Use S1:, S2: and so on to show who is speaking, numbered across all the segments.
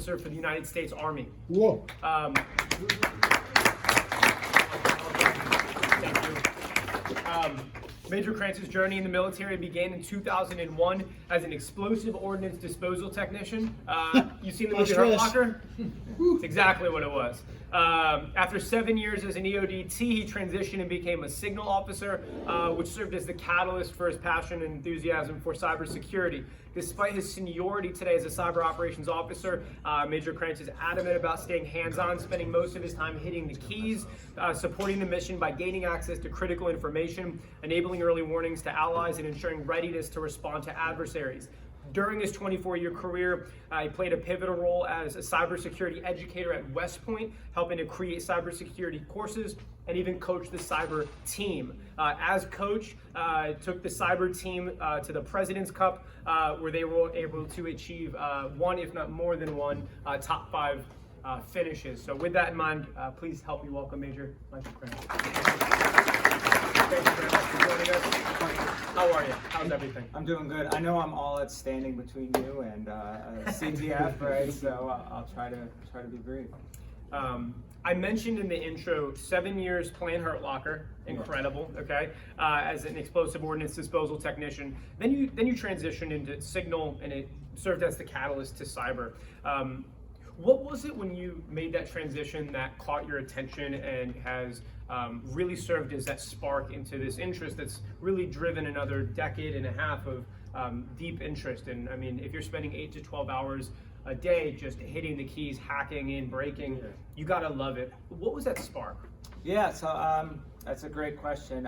S1: officer for the United States Army.
S2: Whoa.
S1: Thank you. Major Kranch's journey in the military began in 2001 as an explosive ordnance disposal technician. You've seen the movie Hurt Locker? It's exactly what it was. After 7 years as an EODT, he transitioned and became a signal officer, which served as the catalyst for his passion and enthusiasm for cybersecurity. Despite his seniority today as a cyber operations officer, Major Kranch is adamant about staying hands-on, spending most of his time hitting the keys, supporting the mission by gaining access to critical information, enabling early warnings to allies, and ensuring readiness to respond to adversaries. During his 24-year career, he played a pivotal role as a cybersecurity educator at West Point, helping to create cybersecurity courses and even coach the cyber team. As coach, took the cyber team to the President's Cup, where they were able to achieve one, if not more than one, top 5 finishes. So with that in mind, please help me welcome Major Michael Kranch. Thank you very much for joining us. How are you? How's everything?
S3: I'm doing good. I know I'm all at standing between you and CTF, right? So I'll try to be brief.
S1: I mentioned in the intro, 7 years playing Hurt Locker, incredible. Okay, as an explosive ordnance disposal technician. Then you transitioned into signal, and it served as the catalyst to cyber. What was it when you made that transition that caught your attention and has really served as that spark into this interest that's really driven another decade and a half of deep interest? And I mean, if you're spending 8 to 12 hours a day just hitting the keys, hacking in, breaking, you gotta love it. What was that spark?
S3: Yeah, so that's a great question.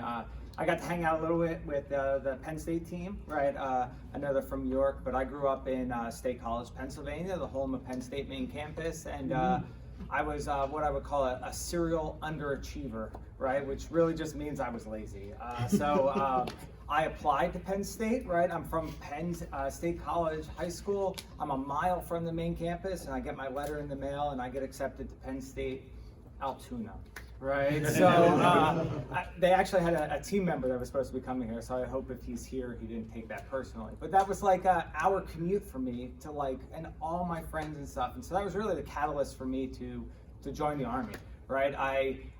S3: I got to hang out a little bit with the Penn State team, right? I know they're from New York, but I grew up in State College, Pennsylvania, the home of Penn State main campus, and I was what I would call a serial underachiever, right? Which really just means I was lazy. So I applied to Penn State, right? I'm from Penn State College High School. I'm a mile from the main campus, and I get my letter in the mail, and I get accepted to Penn State Altoona. Right, so they actually had a team member that was supposed to be coming here, so I hope if he's here, he didn't take that personally. But that was like an hour commute for me to and all my friends and stuff, and so that was really the catalyst for me to join the Army, right?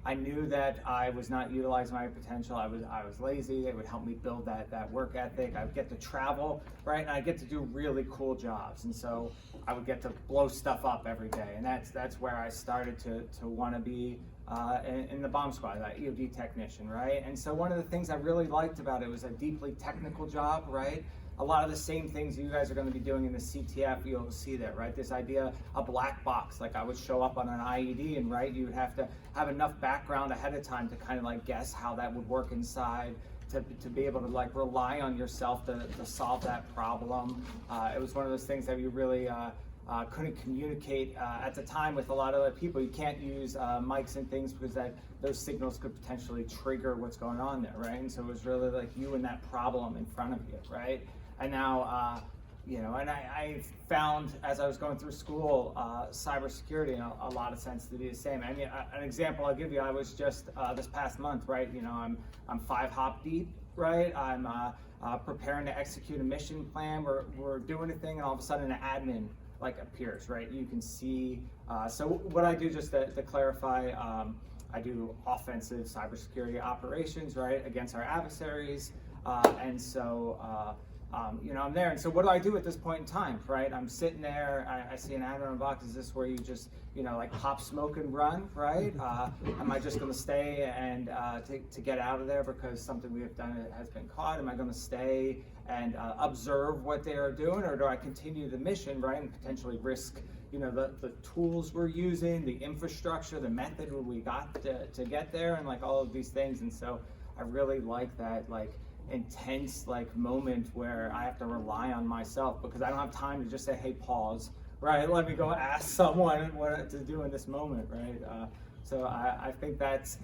S3: I knew that I was not utilizing my potential. I was lazy. It would help me build that work ethic. I would get to travel, right, and I get to do really cool jobs, and so I would get to blow stuff up every day, and that's where I started to want to be in the bomb squad, that EOD technician, right? And so one of the things I really liked about it was a deeply technical job, right? A lot of the same things you guys are going to be doing in the CTF, you'll see there, right? This idea, a black box, like I would show up on an IED, and right, you would have to have enough background ahead of time to kind of guess how that would work inside, to be able to rely on yourself to solve that problem. It was one of those things that you really couldn't communicate at the time with a lot of other people. You can't use mics and things because those signals could potentially trigger what's going on there, right? And so it was really you and that problem in front of you, right? And now, and I found as I was going through school, cybersecurity in a lot of sense to be the same. I mean, an example I'll give you, I was just this past month, right? I'm 5 hop deep, right? I'm preparing to execute a mission plan. We're doing a thing, and all of a sudden an admin appears, right? You can see, so what I do, just to clarify, I do offensive cybersecurity operations, right, against our adversaries, and so, I'm there, and so what do I do at this point in time, right? I'm sitting there, I see an admin box. Is this where you just, pop smoke and run, right? Am I just gonna stay and to get out of there because something we have done has been caught? Am I gonna stay and observe what they are doing, or do I continue the mission, right, and potentially risk, the tools we're using, the infrastructure, the method we got to get there, and all of these things? And so I really like that, intense moment where I have to rely on myself because I don't have time to just say, hey, pause, right? Let me go ask someone what to do in this moment, right? So I think that's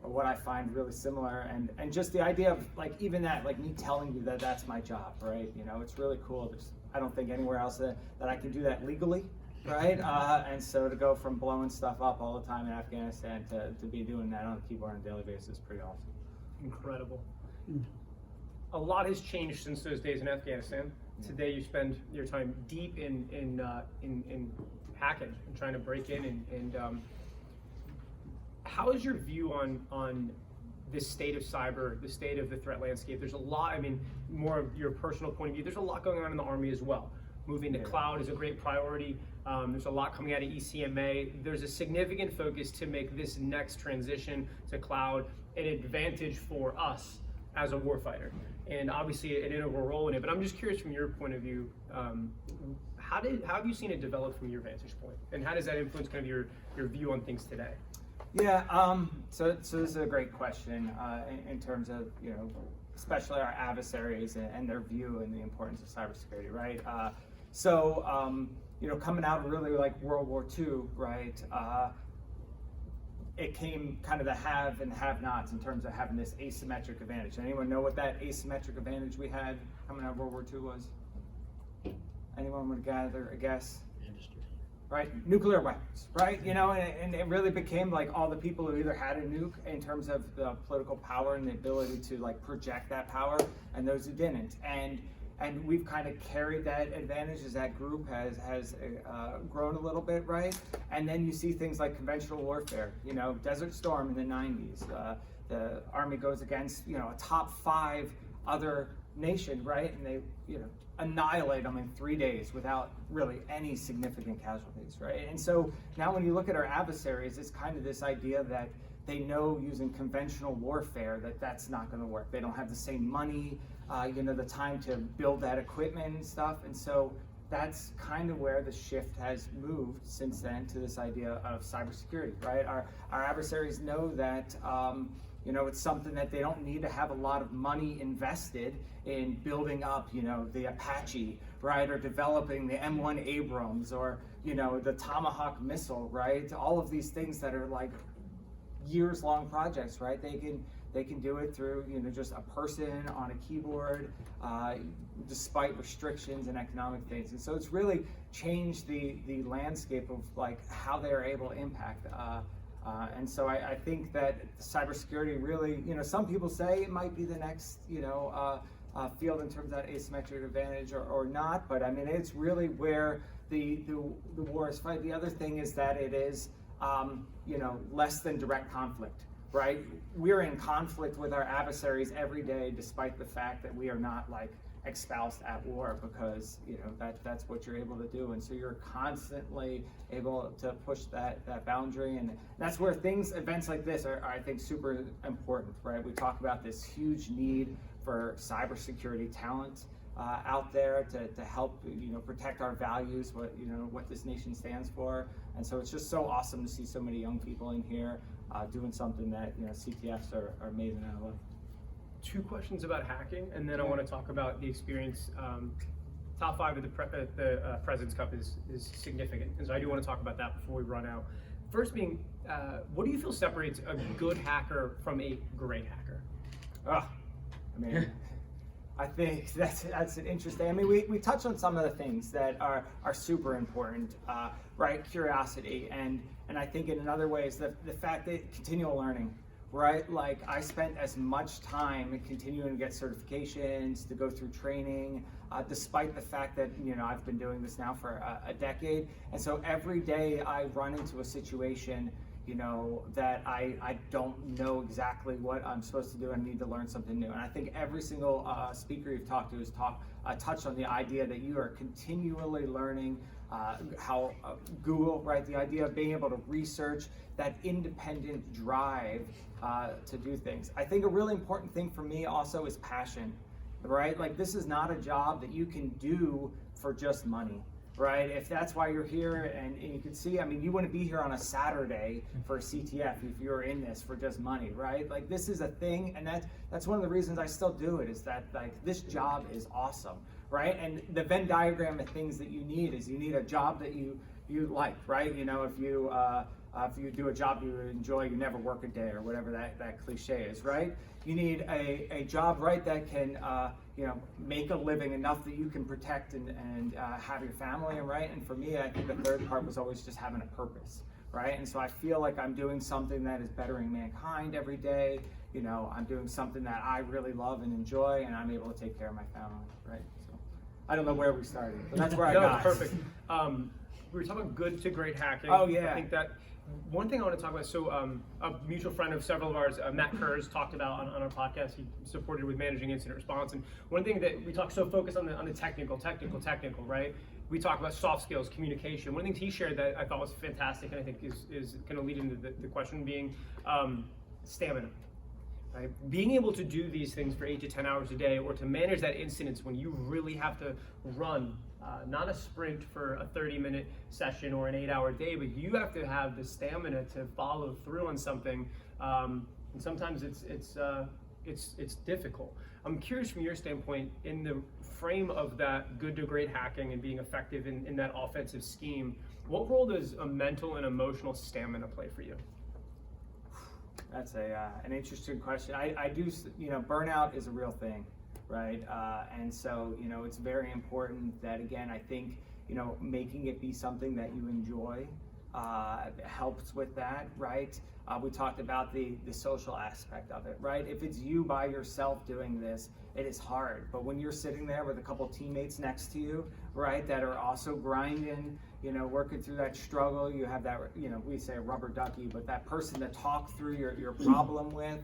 S3: what I find really similar, and just the idea of even that, me telling you that that's my job, right? It's really cool. I don't think anywhere else that I can do that legally, right? And so to go from blowing stuff up all the time in Afghanistan to be doing that on a keyboard on a daily basis is pretty awesome.
S1: Incredible. A lot has changed since those days in Afghanistan. today you spend your time deep in hacking and trying to break in. And how is your view on this state of cyber, the state of the threat landscape? There's a lot, I mean, more of your personal point of view, there's a lot going on in the Army as well. Moving to cloud is a great priority. There's a lot coming out of ECMA. There's a significant focus to make this next transition to cloud an advantage for us as a warfighter, and obviously an integral role in it. But I'm just curious from your point of view, how have you seen it develop from your vantage point, and how does that influence kind of your view on things today?
S3: Yeah, so this is a great question in terms of, especially our adversaries and their view and the importance of cybersecurity, right? Coming out of really like World War II, right? It came kind of the have and have-nots in terms of having this asymmetric advantage. Anyone know what that asymmetric advantage we had coming out of World War II was? Anyone would gather a guess?
S2: Industry.
S3: Right, nuclear weapons, right? And it really became like all the people who either had a nuke in terms of the political power and the ability to like project that power, and those who didn't. And we've kind of carried that advantage as that group has grown a little bit, right? And then you see things like conventional warfare, Desert Storm in the 90s. The Army goes against, a top 5 other nation, right? And they, annihilate them in 3 days without really any significant casualties, right? And so now when you look at our adversaries, it's kind of this idea that they know using conventional warfare that's not going to work. They don't have the same money, the time to build that equipment and stuff. And so that's kind of where the shift has moved since then to this idea of cybersecurity, right? Our adversaries know that it's something that they don't need to have a lot of money invested in building up, the Apache, right? Or developing the M1 Abrams or, the Tomahawk missile, right? All of these things that are like years-long projects, right? They can do it through, just a person on a keyboard, despite restrictions and economic things. And so it's really changed the landscape of like how they are able to impact. And so I think that cybersecurity really, some people say it might be the next, field in terms of that asymmetric advantage or not, but I mean, it's really where the war is fight. The other thing is that it is, less than direct conflict, right? We're in conflict with our adversaries every day, despite the fact that we are not like espoused at war, because that's what you're able to do, and so you're constantly able to push that boundary, and that's where events like this are I think super important, right? We talk about this huge need for cybersecurity talent out there to help protect our values, what this nation stands for, and so it's just so awesome to see so many young people in here doing something that CTFs are amazing out of.
S1: 2 questions about hacking, and then I want to talk about the experience. Top 5 of the President's Cup is significant, and so I do want to talk about that before we run out. First being, what do you feel separates a good hacker from a great hacker?
S3: I think that's an interesting. I mean, we touched on some of the things that are super important, right? Curiosity, and I think in another way is the fact that continual learning. Right, like I spent as much time continuing to get certifications, to go through training, despite the fact that I've been doing this now for a decade, and so every day I run into a situation that I don't know exactly what I'm supposed to do and need to learn something new. And I think every single speaker you've talked to has touched on the idea that you are continually learning. How Google, right? The idea of being able to research, that independent drive to do things. I think a really important thing for me also is passion, right? Like this is not a job that you can do for just money, right? If that's why you're here, and you can see, I mean, you wouldn't be here on a Saturday for a CTF if you're in this for just money, right? Like this is a thing, and that's one of the reasons I still do it, is that like this job is awesome. Right, and the Venn diagram of things that you need is you need a job that you like, right? If you do a job you enjoy, you never work a day, or whatever that cliche is, right? You need a job, right, that can make a living enough that you can protect and have your family, right? And for me, I think the third part was always just having a purpose, right? And so I feel like I'm doing something that is bettering mankind every day. I'm doing something that I really love and enjoy, and I'm able to take care of my family, right? So I don't know where we started, but that's where I
S1: No,
S3: got.
S1: perfect. We were talking about good to great hacking.
S3: Oh, yeah.
S1: I think that one thing I want to talk about, so a mutual friend of several of ours, Matt Kurz, talked about on our podcast. He supported with managing incident response. And one thing that we talk so focused on the technical, right? We talk about soft skills, communication. One of the things he shared that I thought was fantastic, and I think is going to lead into the question being stamina. Right? Being able to do these things for 8 to 10 hours a day, or to manage that incidence when you really have to run, not a sprint for a 30-minute session or an 8-hour day, but you have to have the stamina to follow through on something, and sometimes it's difficult. I'm curious from your standpoint, in the frame of that good to great hacking and being effective in that offensive scheme, what role does a mental and emotional stamina play for you?
S3: That's an interesting question. I do, burnout is a real thing, right? And so, it's very important that, again, I think, making it be something that you enjoy helps with that, right? We talked about the social aspect of it, right? If it's you by yourself doing this, it is hard. But when you're sitting there with a couple teammates next to you, right, that are also grinding, working through that struggle, you have that, we say a rubber ducky, but that person to talk through your problem with,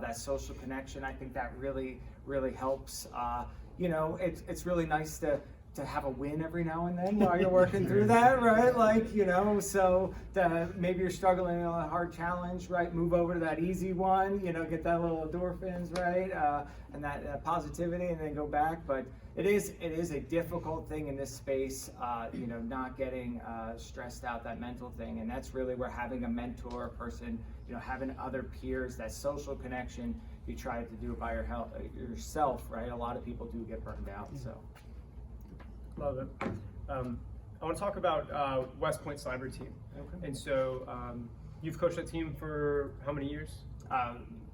S3: that social connection, I think that really, really helps. It's really nice to have a win every now and then while you're working through that, right? So maybe you're struggling on a hard challenge, right? Move over to that easy one, get that little endorphins, right? And that positivity, and then go back. But it is a difficult thing in this space, not getting stressed out, that mental thing. And that's really where having a mentor, a person, having other peers, that social connection, you try to do it by yourself, right? A lot of people do get burned out, so.
S1: Love it. I want to talk about West Point Cyber Team. Okay. And so you've coached that team for how many years?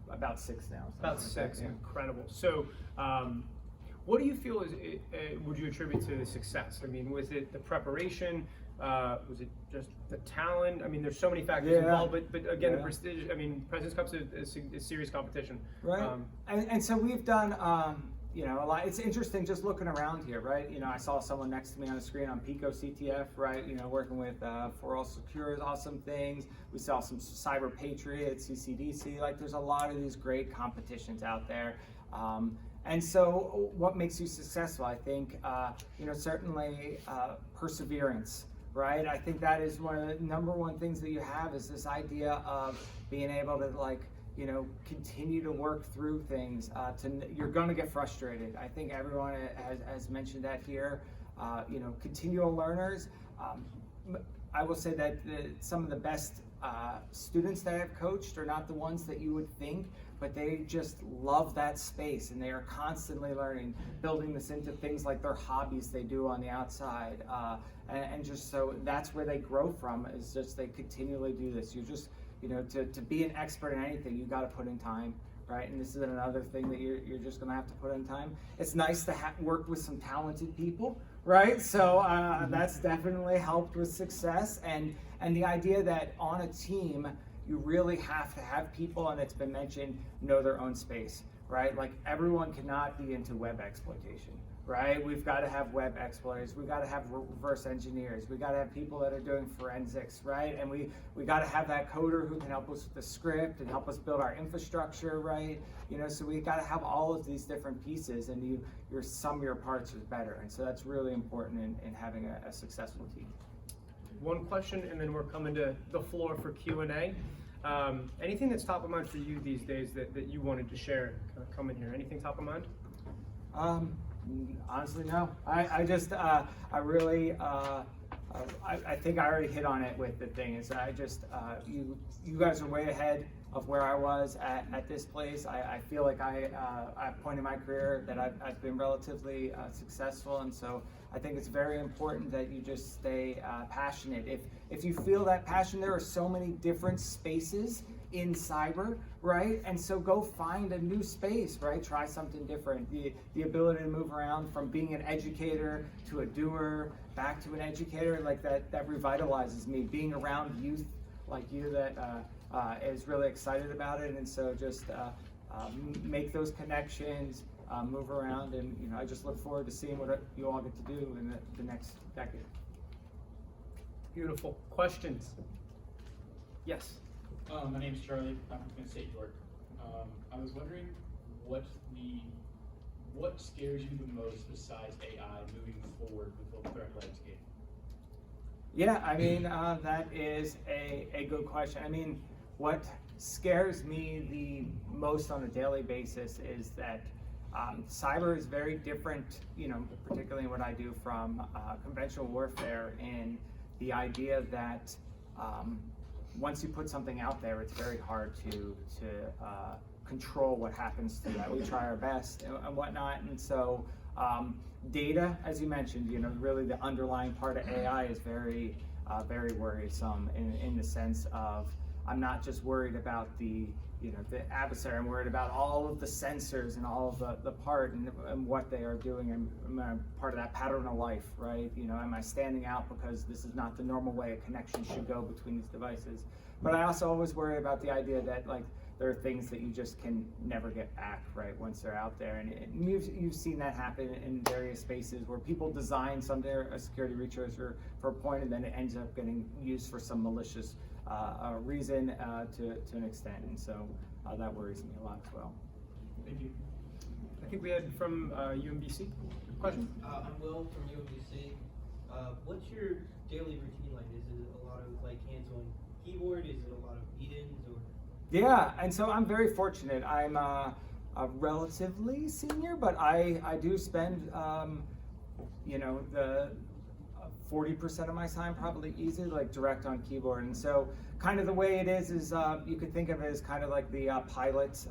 S3: About 6 now.
S1: About 6, incredible. So what do you feel would you attribute to the success? I mean, was it the preparation? Was it just the talent? I mean, there's so many factors involved, but again, the prestige. I mean, President's Cup's a serious competition. Right.
S3: And so we've done, a lot. It's interesting just looking around here, right? I saw someone next to me on the screen on Pico CTF, right? Working with For All Secure, awesome things. We saw some Cyber Patriot, CCDC. Like, there's a lot of these great competitions out there. And so what makes you successful? I think, certainly perseverance, right? I think that is one of the number one things that you have, is this idea of being able to, continue to work through things. You're going to get frustrated. I think everyone has mentioned that here. Continual learners. I will say that some of the best students that I've coached are not the ones that you would think, but they just love that space, and they are constantly learning, building this into things like their hobbies they do on the outside, and just so that's where they grow from, is just they continually do this. You just, to be an expert in anything, you got to put in time, right? And this is another thing that you're just going to have to put in time. It's nice to work with some talented people, right? So that's definitely helped with success, and the idea that on a team, you really have to have people, and it's been mentioned, know their own space, right? Like, everyone cannot be into web exploitation, right? We've got to have web exploiters. We've got to have reverse engineers. We've got to have people that are doing forensics, right? And we got to have that coder who can help us with the script and help us build our infrastructure, right? So we got to have all of these different pieces, and your sum of your parts is better. And so that's really important in having a successful team.
S1: One question, and then we're coming to the floor for Q&A. Anything that's top of mind for you these days that you wanted to share coming here? Anything top of mind?
S3: Honestly, no. I think I already hit on it with the thing. Is you guys are way ahead of where I was at this place. I feel like at a point in my career that I've been relatively successful, and so I think it's very important that you just stay passionate. If you feel that passion, there are so many different spaces in cyber, right? And so go find a new space, right? Try something different. The ability to move around from being an educator to a doer, back to an educator, like that revitalizes me. Being around youth like you that is really excited about it, and so just make those connections, move around, and I just look forward to seeing what you all get to do in the next decade.
S1: Beautiful. Questions? Yes.
S2: My name's Charlie. I'm from Penn State, York. I was wondering what scares you the most besides AI moving forward with the threat landscape?
S3: Yeah, I mean, that is a good question. I mean, what scares me the most on a daily basis is that cyber is very different, particularly in what I do, from conventional warfare, and the idea that once you put something out there, it's very hard to control what happens to that. We try our best and whatnot, and so data, as you mentioned, really the underlying part of AI is very worrisome in the sense of I'm not just worried about the adversary. I'm worried about all of the sensors and all of the part and what they are doing. I'm part of that pattern of life, right? Am I standing out because this is not the normal way a connection should go between these devices? But I also always worry about the idea that there are things that you just can never get back, right, once they're out there. And you've seen that happen in various spaces where people design something, a security research for a point, and then it ends up getting used for some malicious reason to an extent. And so that worries me a lot as well.
S1: Thank you. I think we had from UMBC. Question?
S4: I'm Will from UMBC. What's your daily routine like? Is it a lot of hands-on keyboard? Is it a lot of meetings or?
S3: Yeah, and so I'm very fortunate. I'm a relatively senior, but I do spend the 40% of my time probably easily direct on keyboard. And so kind of the way it is you could think of it as kind of like the pilot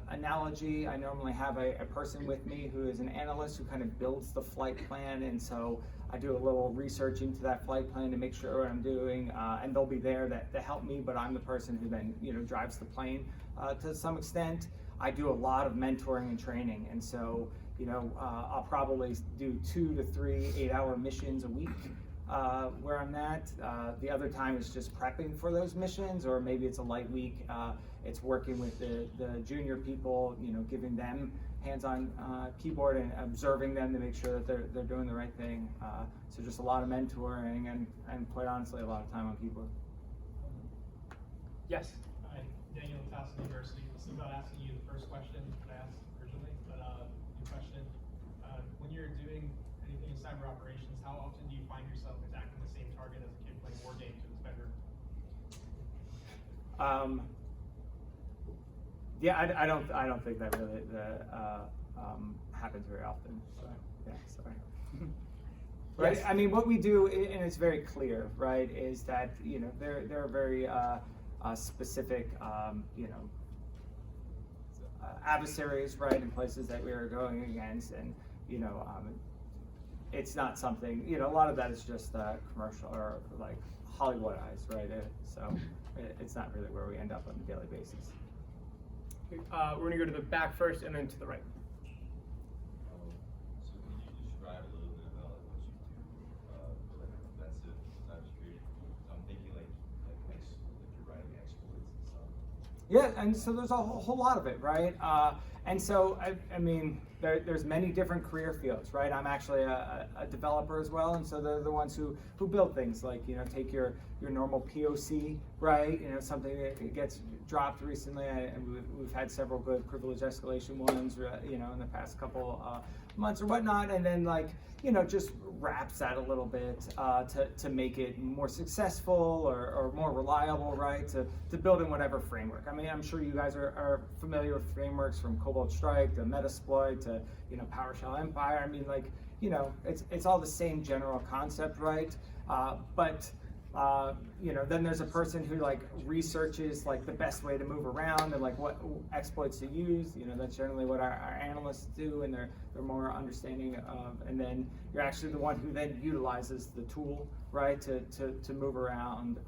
S3: analogy. I normally have a person with me who is an analyst who kind of builds the flight plan, and so I do a little research into that flight plan to make sure what I'm doing, and they'll be there to help me, but I'm the person who then drives the plane to some extent. I do a lot of mentoring and training, and so I'll probably do 2 to 3 8-hour missions a week where I'm at. The other time is just prepping for those missions, or maybe it's a light week. It's working with the junior people, giving them hands-on keyboard and observing them to make sure that they're doing the right thing. So just a lot of mentoring and quite honestly a lot of time on keyboard.
S1: Yes.
S5: Hi, Daniel at Towson University. This is about asking you the first question that I asked originally, but your question, when you're doing anything in cyber operations, how often do you find yourself attacking the same target as a kid playing war games in his bedroom?
S3: Yeah, I don't think that really happens very often. So yeah, sorry. Right.
S1: Yes.
S3: I mean, what we do, and it's very clear, right, is that there are very specific adversaries, right, in places that we are going against, and it's not something. A lot of that is just commercial or Hollywoodized, right? So it's not really where we end up on a daily basis.
S1: We're going to go to the back first and then to the right.
S6: So can you describe a little bit about what you do for offensive cybersecurity? So I'm thinking you're writing exploits and stuff.
S3: Yeah, and so there's a whole lot of it, right? And so I mean, there's many different career fields, right? I'm actually a developer as well, and so they're the ones who build things like take your normal POC, right? Something that gets dropped recently, and we've had several good privilege escalation ones, in the past couple months or whatnot, and then just wraps that a little bit to make it more successful or more reliable, right? To build in whatever framework. I mean, I'm sure you guys are familiar with frameworks from Cobalt Strike to Metasploit to PowerShell Empire. I mean, it's all the same general concept, right? But then there's a person who researches the best way to move around and what exploits to use. That's generally what our analysts do, and they're more understanding of. And then you're actually the one who then utilizes the tool, right, to move around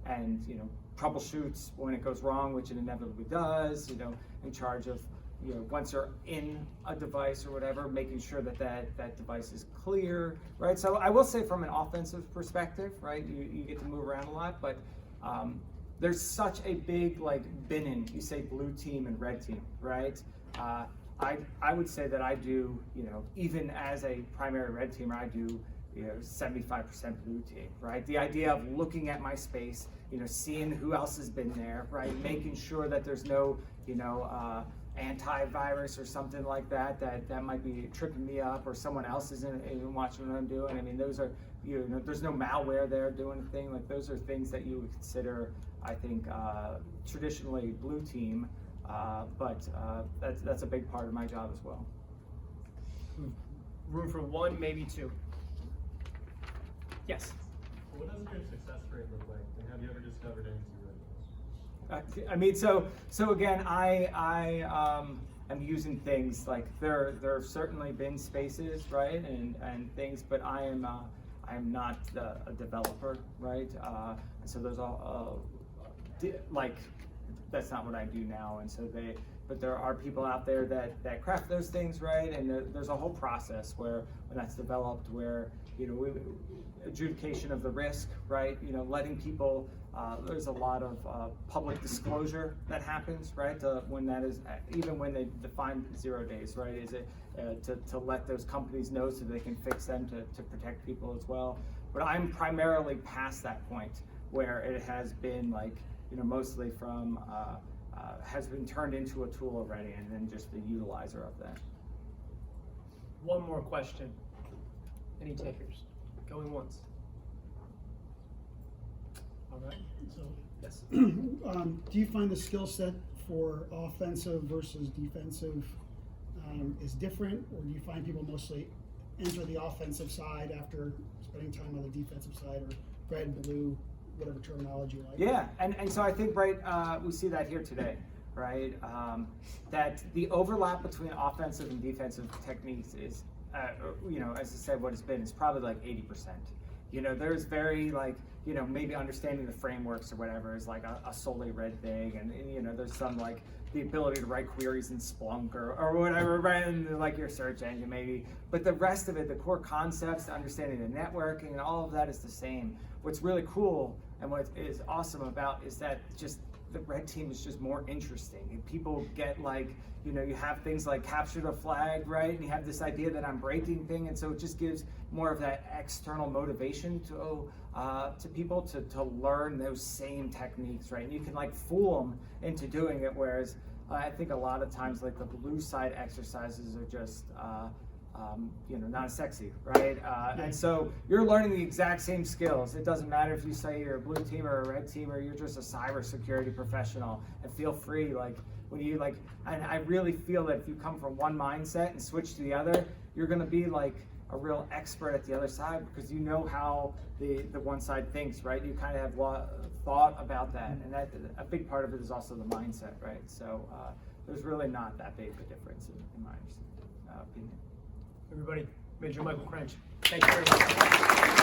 S3: and troubleshoots when it goes wrong, which it inevitably does. In charge of once you're in a device or whatever, making sure that device is clear, right? So I will say from an offensive perspective, right, you get to move around a lot, but there's such a big binning. You say blue team and red team, right? I would say that I do, even as a primary red teamer, I do 75% blue team, right? The idea of looking at my space, seeing who else has been there, right? Making sure that there's no, antivirus or something like that might be tripping me up, or someone else isn't even watching what I'm doing. I mean, those are, there's no malware there doing a thing. Like, those are things that you would consider, I think, traditionally blue team, but that's a big part of my job as well.
S1: Room for one, maybe two. Yes.
S7: What does your success rate look like, and have you ever discovered any zero days?
S3: I mean, so again, I am using things like there have certainly been spaces, right, and things, but I am not a developer, right? And so there's all like, that's not what I do now, and so but there are people out there that craft those things, right? And there's a whole process when that's developed, where adjudication of the risk, right? Letting people, there's a lot of public disclosure that happens, right? When that is, even when they define 0 days, right? Is it to let those companies know so they can fix them to protect people as well. But I'm primarily past that point where it has been like, mostly from, has been turned into a tool already, and then just the utilizer of that.
S1: One more question. Any takers? Going once. All right.
S8: So,
S1: Yes.
S8: do you find the skill set for offensive versus defensive is different, or do you find people mostly enter the offensive side after spending time on the defensive side, or red, blue, whatever terminology you like?
S3: Yeah, and so I think, right, we see that here today, right? That the overlap between offensive and defensive techniques is, as I said, what it's been is probably like 80%. There's very like, maybe understanding the frameworks or whatever is like a solely red thing, and there's some like the ability to write queries in Splunk or whatever, right, in like your search engine maybe. But the rest of it, the core concepts, understanding the networking, and all of that is the same. What's really cool and what is awesome about is that just the red team is just more interesting, and people get like, you have things like capture the flag, right? And you have this idea that I'm breaking thing, and so it just gives more of that external motivation to people to learn those same techniques, right? And you can like fool them into doing it, whereas I think a lot of times like the blue side exercises are just not as sexy, right? And so you're learning the exact same skills. It doesn't matter if you say you're a blue team or a red team, or you're just a cybersecurity professional. And feel free, like when you like, and I really feel that if you come from one mindset and switch to the other, you're going to be like a real expert at the other side, because you know how the one side thinks, right? You kind of have thought about that, and that a big part of it is also the mindset, right? So there's really not that big of a difference in my opinion.
S1: Everybody, Major Michael Kranch. Thank you very much.